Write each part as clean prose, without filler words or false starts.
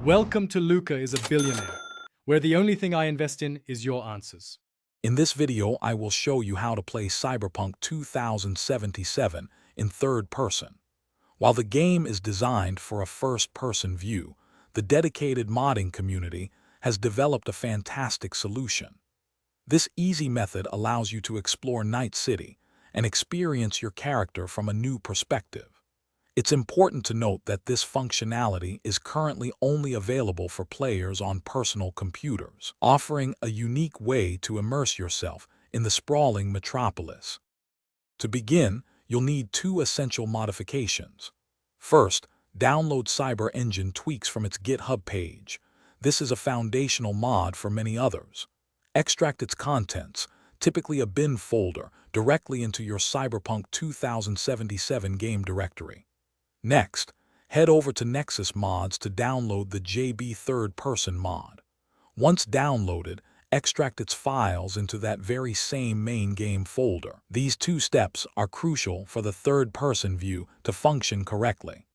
Welcome to Luca is a Billionaire, where the only thing I invest in is your answers. In this video, I will show you how to play Cyberpunk 2077 in third person. While the game is designed for a first-person view, the dedicated modding community has developed a fantastic solution. This easy method allows you to explore Night City and experience your character from a new perspective. It's important to note that this functionality is currently only available for players on personal computers, offering a unique way to immerse yourself in the sprawling metropolis. To begin, you'll need two essential modifications. First, download Cyber Engine tweaks from its GitHub page. This is a foundational mod for many others. Extract its contents, typically a bin folder, directly into your Cyberpunk 2077 game directory. Next, head over to Nexus Mods to download the JB Third Person mod. Once downloaded, extract its files into that very same main game folder. These two steps are crucial for the third-person view to function correctly.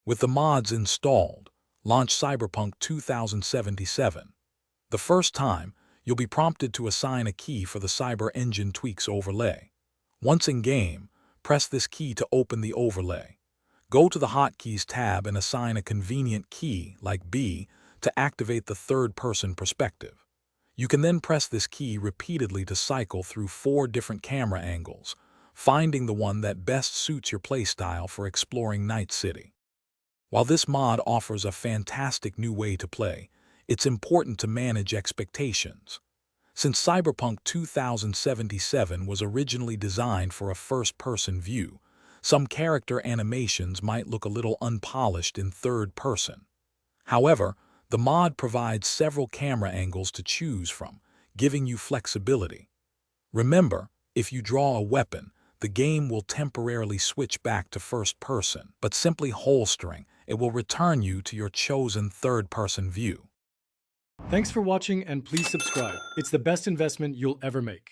With the mods installed, launch Cyberpunk 2077. The first time, you'll be prompted to assign a key for the Cyber Engine Tweaks overlay. Once in-game, press this key to open the overlay. Go to the Hotkeys tab and assign a convenient key, like B, to activate the third-person perspective. You can then press this key repeatedly to cycle through 4 different camera angles, finding the one that best suits your playstyle for exploring Night City. While this mod offers a fantastic new way to play, it's important to manage expectations. Since Cyberpunk 2077 was originally designed for a first-person view, some character animations might look a little unpolished in third person. However, the mod provides several camera angles to choose from, giving you flexibility. Remember, if you draw a weapon, the game will temporarily switch back to first person, but simply holstering, it will return you to your chosen third-person view. Thanks for watching and please subscribe. It's the best investment you'll ever make.